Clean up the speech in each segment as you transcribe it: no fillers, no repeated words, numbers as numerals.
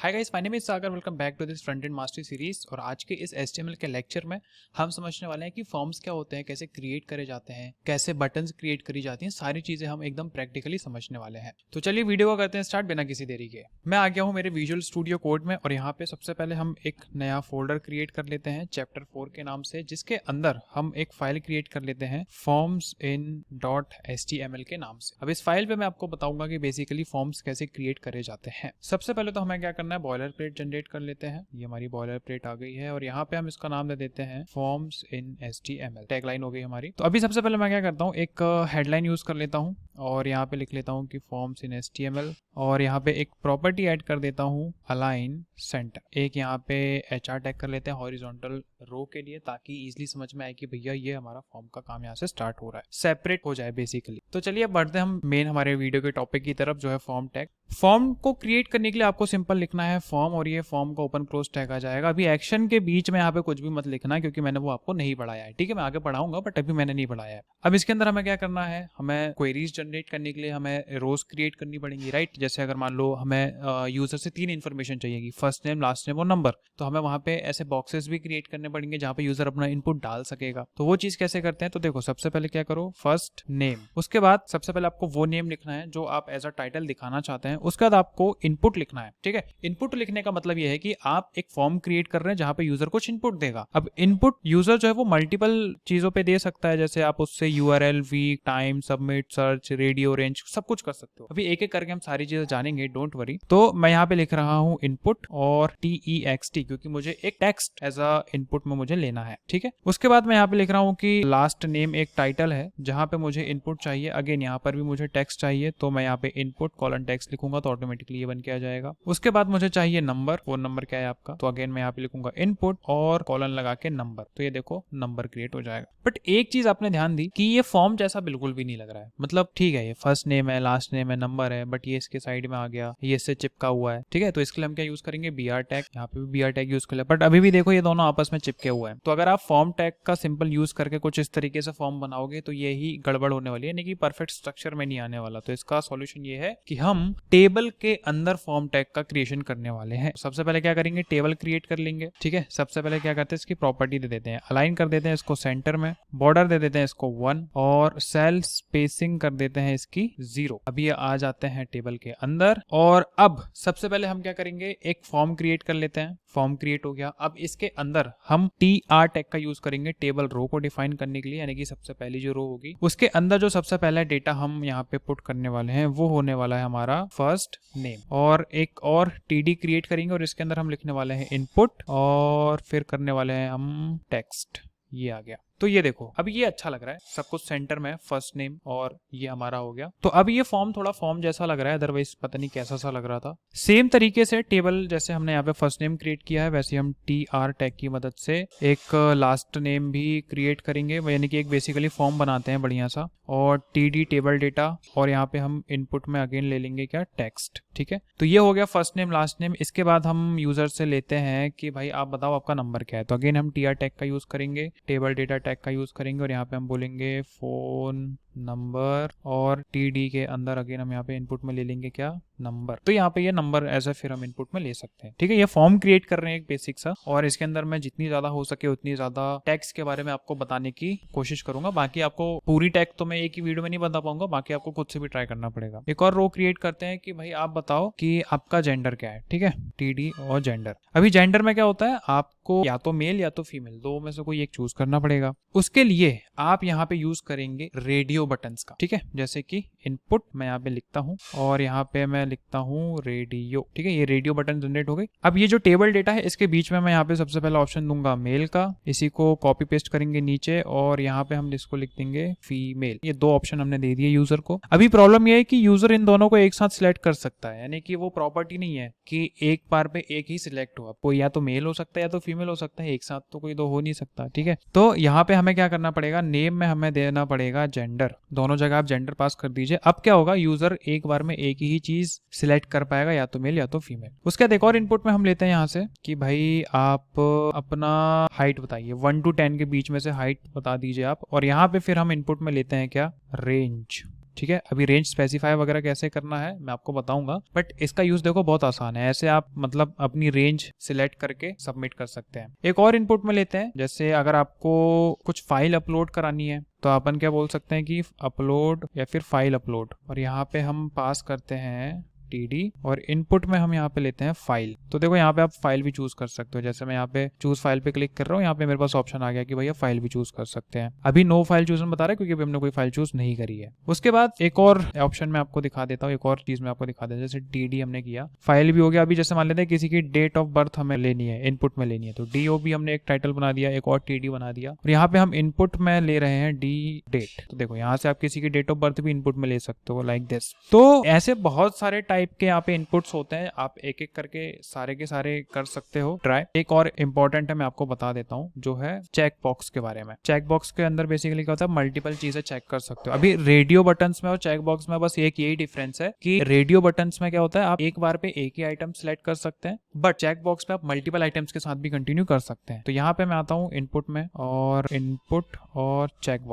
Hi guys, my name is Sagar. Welcome back to this front end mastery series. और आज के इस HTML के लेक्चर में हम समझने वाले हैं कि फॉर्म्स क्या होते हैं, कैसे क्रिएट करे जाते हैं, कैसे बटन्स क्रिएट करी जाती हैं। सारी चीजें हम एकदम प्रैक्टिकली समझने वाले हैं। तो चलिए वीडियो को करते हैं स्टार्ट बिना किसी देरी के। मैं आ गया हूँ मेरे विजुअल स्टूडियो कोड में और यहाँ पे सबसे पहले हम एक नया फोल्डर क्रिएट कर लेते हैं चैप्टर 4 के नाम से, जिसके अंदर हम एक फाइल क्रिएट कर लेते हैं फॉर्म्स इन .html के नाम से। अब इस फाइल पे मैं आपको बताऊंगा कि बेसिकली फॉर्म्स कैसे क्रिएट करे जाते हैं। सबसे पहले तो हमें क्या करना है, बॉयलर प्लेट जनरेट कर लेते हैं। ये हमारी बॉयलर प्लेट आ गई है और यहाँ पे हम इसका नाम दे देते हैं फॉर्म्स इन HTML। टैगलाइन हो गई हमारी। तो अभी सबसे पहले मैं क्या करता हूँ, एक हेडलाइन यूज कर लेता हूँ और यहाँ पे लिख लेता हूँ कि फॉर्म्स इन HTML और यहाँ पे एक प्रॉपर्टी ऐड कर देता हूँ अलाइन सेंटर। एक यहाँ पे HR टैग कर लेते हैं हॉरिजॉन्टल रो के लिए, ताकि इजीली समझ में आए कि भैया ये हमारा फॉर्म का काम यहाँ से स्टार्ट हो रहा है, सेपरेट हो जाए बेसिकली। तो चलिए अब बढ़ते हैं हम मेन हमारे वीडियो के टॉपिक की तरफ, जो है फॉर्म टैग। फॉर्म को क्रिएट करने के लिए आपको सिंपल लिखना है फॉर्म और ये फॉर्म का ओपन क्लोज टैग आ जाएगा। अभी एक्शन के बीच में यहाँ पे कुछ भी मत लिखना, क्योंकि मैंने वो आपको नहीं पढ़ाया है। ठीक है, मैं आगे पढ़ाऊंगा बट अभी मैंने नहीं पढ़ाया है। अब इसके अंदर हमें क्या करना है, हमें क्वेरीज जनरेट करने के लिए हमें रोज क्रिएट करनी पड़ेंगी, राइट। जैसे अगर मान लो हमें यूजर से 3 इन्फॉर्मेशन चाहिएगी, फर्स्ट नेम, लास्ट नेम और नंबर, तो हमें वहां पे ऐसे बॉक्सेस भी क्रिएट करने पड़ेंगे जहाँ पे यूजर अपना इनपुट डाल सकेगा। तो वो चीज कैसे करते हैं, तो देखो सबसे पहले क्या करो, फर्स्ट नेम। उसके बाद सबसे पहले आपको वो नेम लिखना है जो आप एज अ टाइटल दिखाना चाहते हैं। उसके बाद आपको इनपुट लिखना है। ठीक है, इनपुट लिखने का मतलब ये है कि आप एक फॉर्म क्रिएट कर रहे हैं जहां पे यूजर कुछ इनपुट देगा। अब इनपुट यूजर जो है वो मल्टीपल चीजों पे दे सकता है, जैसे आप उससे URL, week, time, submit, search, radio, range, सब कुछ कर सकते हो। अभी एक एक करके हम सारी चीजें जानेंगे, डोंट वरी। तो मैं यहाँ पे लिख रहा हूँ इनपुट और TEXT, क्योंकि मुझे एक टेक्स्ट एज अ इनपुट में मुझे लेना है। ठीक है, उसके बाद मैं यहाँ पे लिख रहा हूँ कि लास्ट नेम एक टाइटल है जहां पे मुझे इनपुट चाहिए। अगेन यहाँ पर भी मुझे टेक्स्ट चाहिए, तो मैं यहाँ पे इनपुट कॉलन टेक्स्ट लिखूंगा तो ऑटोमेटिकली ये बन के आ जाएगा। उसके बाद मुझे चाहिए नंबर, फोन नंबर क्या है आपका, तो अगेन मैं यहाँ पे लिखूंगा इनपुट और कॉलन लगा के नंबर, तो ये देखो नंबर क्रिएट हो जाएगा। बट एक चीज आपने ध्यान दी कि ये फॉर्म जैसा बिल्कुल भी नहीं लग रहा है। मतलब ठीक है, ये फर्स्ट नेम है, लास्ट नेम है, नंबर है, बट ये इसके साइड में आ गया, ये इससे चिपका हुआ है। ठीक है, तो इसके लिए हम क्या यूज करेंगे, BR टैग। यहाँ पे भी BR टैग यूज कर ले, बट अभी भी देखो ये दोनों आपस में चिपके हुए हैं। तो अगर आप फॉर्म टैग का सिंपल यूज करके कुछ इस तरीके से फॉर्म बनाओगे तो ये ही गड़बड़ होने वाली है, यानी कि परफेक्ट स्ट्रक्चर में नहीं आने वाला। तो इसका सॉल्यूशन ये है कि हम टेबल के अंदर फॉर्म टैग का क्रिएशन करने वाले हैं। सबसे पहले क्या करेंगे, टेबल क्रिएट कर लेंगे। ठीक है, सबसे पहले क्या करते हैं, इसकी प्रॉपर्टी दे देते हैं, अलाइन कर देते हैं इसको सेंटर में, बॉर्डर दे देते हैं इसको 1 और सेल स्पेसिंग कर देते हैं इसकी 0। अभी आ जाते हैं टेबल के अंदर और अब सबसे पहले हम क्या करेंगे, एक फॉर्म क्रिएट कर लेते हैं। फॉर्म क्रिएट हो गया। अब इसके अंदर हम TR टैग का यूज करेंगे टेबल रो को डिफाइन करने के लिए, यानी कि सबसे पहली जो रो होगी उसके अंदर जो सबसे पहला डेटा हम यहाँ पे पुट करने वाले हैं वो होने वाला है हमारा फर्स्ट नेम। और एक और TD क्रिएट करेंगे और इसके अंदर हम लिखने वाले हैं इनपुट और फिर करने वाले हैं हम टेक्स्ट। ये आ गया। तो ये देखो अब ये अच्छा लग रहा है, सब कुछ सेंटर में, फर्स्ट नेम और ये हमारा हो गया। तो अब ये फॉर्म थोड़ा फॉर्म जैसा लग रहा है, अदरवाइज पता नहीं कैसा सा लग रहा था। सेम तरीके से टेबल जैसे हमने यहाँ पे फर्स्ट नेम क्रिएट किया है, वैसे हम TR टैग की मदद से एक लास्ट नेम भी क्रिएट करेंगे, यानी कि एक बेसिकली फॉर्म बनाते हैं बढ़िया सा। और TD टेबल डेटा और यहाँ पे हम इनपुट में अगेन ले लेंगे क्या, टेक्स्ट। ठीक है, तो ये हो गया फर्स्ट नेम लास्ट नेम। इसके बाद हम यूजर से लेते हैं कि भाई आप बताओ आपका नंबर क्या है, तो अगेन हम TR टैग का यूज करेंगे, टेबल डेटा टैग का यूज करेंगे और यहाँ पे हम बोलेंगे फोन नंबर और TD के अंदर अगेन हम यहाँ पे इनपुट में ले लेंगे क्या, नंबर। तो यहाँ पे ये नंबर एज ए फिर हम इनपुट में ले सकते हैं। ठीक है, ये फॉर्म क्रिएट कर रहे हैं एक बेसिक सा, और इसके अंदर मैं जितनी ज्यादा हो सके उतनी ज्यादा टैग्स के बारे में आपको बताने की कोशिश करूंगा। बाकी आपको पूरी टैग तो मैं एक ही वीडियो में नहीं बता पाऊंगा, बाकी आपको खुद से भी ट्राई करना पड़ेगा। एक और रो क्रिएट करते हैं कि भाई आप बताओ कि आपका जेंडर क्या है। ठीक है, TD और जेंडर। अभी जेंडर में क्या होता है, आपको या तो मेल या तो फीमेल, दो में से कोई एक चूज करना पड़ेगा। उसके लिए आप यहाँ पे यूज करेंगे रेडियो बटन्स का। ठीक है, जैसे कि इनपुट मैं यहाँ पे लिखता हूँ और यहाँ पे मैं लिखता हूँ रेडियो। ठीक है, ये रेडियो बटन जनरेट हो गई। अब ये जो टेबल डेटा है इसके बीच में मैं यहाँ पे सबसे पहला ऑप्शन दूंगा मेल का, इसी को कॉपी पेस्ट करेंगे नीचे और यहाँ पे हम इसको लिख देंगे फीमेल। ये 2 ऑप्शन हमने दे दिए यूजर को। अभी प्रॉब्लम ये है कि यूजर इन दोनों को एक साथ सिलेक्ट कर सकता है, यानी कि वो प्रॉपर्टी नहीं है कि एक बार पे एक ही सिलेक्ट हो। कोई या तो मेल हो सकता है या तो फीमेल हो सकता है, एक साथ तो कोई 2 हो नहीं सकता। ठीक है, तो यहाँ पे हमें क्या करना पड़ेगा, नेम में हमें देना पड़ेगा जेंडर। दोनों जगह आप जेंडर पास कर दीजिए। अब क्या होगा, यूजर एक बार में एक ही चीज सिलेक्ट कर पाएगा, या तो मेल या तो फीमेल। उसके बाद एक और इनपुट में हम लेते हैं यहाँ से कि भाई आप अपना हाइट बताइए, 1 to 10 के बीच में से हाइट बता दीजिए आप। और यहाँ पे फिर हम इनपुट में लेते हैं क्या, रेंज। ठीक है। अभी रेंज स्पेसिफाई वगैरह कैसे करना है मैं आपको बताऊंगा, बट इसका यूज देखो बहुत आसान है। ऐसे आप मतलब अपनी रेंज सिलेक्ट करके सबमिट कर सकते हैं। एक और इनपुट में लेते हैं, जैसे अगर आपको कुछ फाइल अपलोड करानी है तो अपन क्या बोल सकते हैं कि अपलोड या फिर फाइल अपलोड, और यहाँ पे हम पास करते हैं td और इनपुट में हम यहाँ पे लेते हैं फाइल। तो देखो यहाँ पे आप फाइल भी चूज कर सकते हो। जैसे मैं यहाँ पे चूज फाइल पे क्लिक कर रहा हूँ, यहाँ पे मेरे पास ऑप्शन आ गया कि भैया फाइल भी चूज कर सकते हैं। अभी नो फाइल चूज बता रहा है क्योंकि अभी हमने कोई फाइल चूज नहीं करी है। उसके बाद एक और ऑप्शन में आपको दिखा देता हूँ, एक और चीज मैं आपको दिखा देता हूँ। जैसे td हमने किया, फाइल भी हो गया। अभी जैसे मान लेते हैं किसी की डेट ऑफ बर्थ हमें लेनी है, इनपुट में लेनी है, तो dob हमने एक टाइटल बना दिया, एक और td बना दिया, और यहाँ पे हम इनपुट में ले रहे हैं d डेट। तो देखो यहाँ से आप किसी की डेट ऑफ बर्थ भी इनपुट में ले सकते हो लाइक दिस। तो ऐसे बहुत सारे टाइप के यहाँ पे इनपुट्स होते हैं, आप एक एक करके सारे के सारे कर सकते हो ट्राई। एक और इम्पोर्टेंट है, मैं आपको बता देता हूँ, जो है चेक बॉक्स के बारे में। चेक बॉक्स के अंदर बेसिकली क्या होता है, मल्टीपल चीजें चेक कर सकते हो। अभी रेडियो बटन्स में और चेक बॉक्स में बस एक यही डिफरेंस है कि रेडियो बटन्स में क्या होता है, आप एक बार पे एक ही आइटम सिलेक्ट कर सकते हैं, बट चेक बॉक्स में आप मल्टीपल आइटम्स के साथ भी कंटिन्यू कर सकते हैं। तो यहाँ पे मैं आता हूँ इनपुट में, और इनपुट और चेक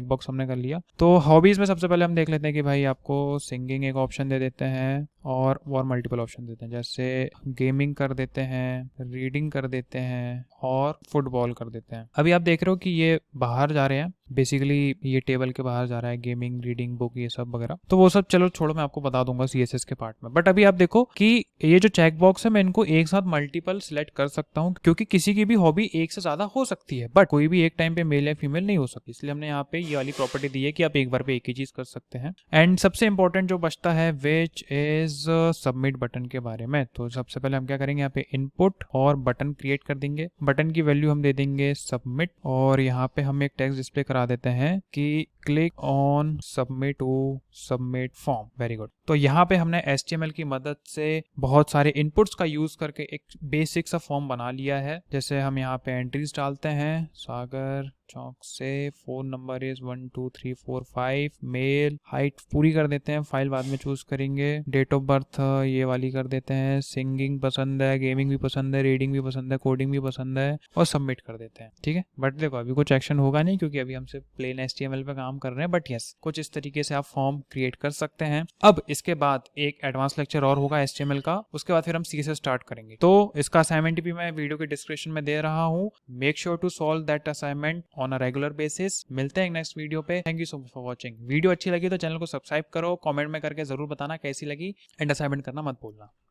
बॉक्स हमने कर लिया। तो हॉबीज में सबसे पहले हम देख लेते हैं कि भाई आपको सिंगिंग एक ऑप्शन दे देते हैं और मल्टीपल ऑप्शन देते हैं। जैसे गेमिंग कर देते हैं, रीडिंग कर देते हैं और फुटबॉल कर देते हैं। अभी आप देख रहे हो कि ये बाहर जा रहे हैं, बेसिकली ये टेबल के बाहर जा रहा है, गेमिंग, रीडिंग, बुक, ये सब वगैरह। तो वो सब चलो छोड़ो, मैं आपको बता दूंगा CSS के पार्ट में। बट अभी आप देखो कि ये जो चेक बॉक्स है, मैं इनको एक साथ मल्टीपल सिलेक्ट कर सकता हूँ, क्योंकि किसी की भी हॉबी एक से ज्यादा हो सकती है, बट कोई भी एक टाइम पे मेल या फीमेल नहीं हो सकती। इसलिए हमने यहाँ पे ये वाली प्रॉपर्टी दी है कि आप एक बार पे एक ही चीज कर सकते हैं। एंड सबसे इंपॉर्टेंट जो बचता है, विच इज सबमिट बटन के बारे में। तो सबसे पहले हम क्या करेंगे, यहाँ पे इनपुट और बटन क्रिएट कर देंगे। बटन की वैल्यू हम दे देंगे सबमिट, और यहाँ पे हम एक टेक्स्ट डिस्प्ले करा देते हैं कि click on submit to submit form. Very good. तो यहाँ पे हमने HTML की मदद से बहुत सारे इनपुट्स का यूज करके एक बेसिक सा फॉर्म बना लिया है। जैसे हम यहाँ पे एंट्रीज डालते हैं, सागर चौक से, phone number is 1 2 3 4 5, male, height पूरी कर देते हैं, फाइल बाद में चूज करेंगे, डेट ऑफ बर्थ ये वाली कर देते हैं, सिंगिंग पसंद है, गेमिंग भी पसंद है, रीडिंग भी पसंद है, कोडिंग भी पसंद है, और सबमिट कर देते हैं। ठीक है। बट देखो अभी कुछ एक्शन होगा नहीं क्योंकि अभी हम सिर्फ प्लेन HTML पे काम कर रहे हैं, बट यस कुछ इस तरीके से आप फॉर्म क्रिएट कर सकते हैं। अब इसके बाद एक एडवांस लेक्चर और होगा HTML का, उसके बाद फिर हम CSS स्टार्ट करेंगे। तो इसका असाइनमेंट भी मैं वीडियो के डिस्क्रिप्शन में दे रहा हूँ। Make sure to solve that assignment on a regular basis. मिलते हैं नेक्स्ट वीडियो पे। Thank you so much for watching. Video अच्छी लगी तो चैनल को सब्सक्राइब करो, कमेंट में करके जरूर बताना कैसी लगी, एंड असाइनमेंट करना मत भूलना।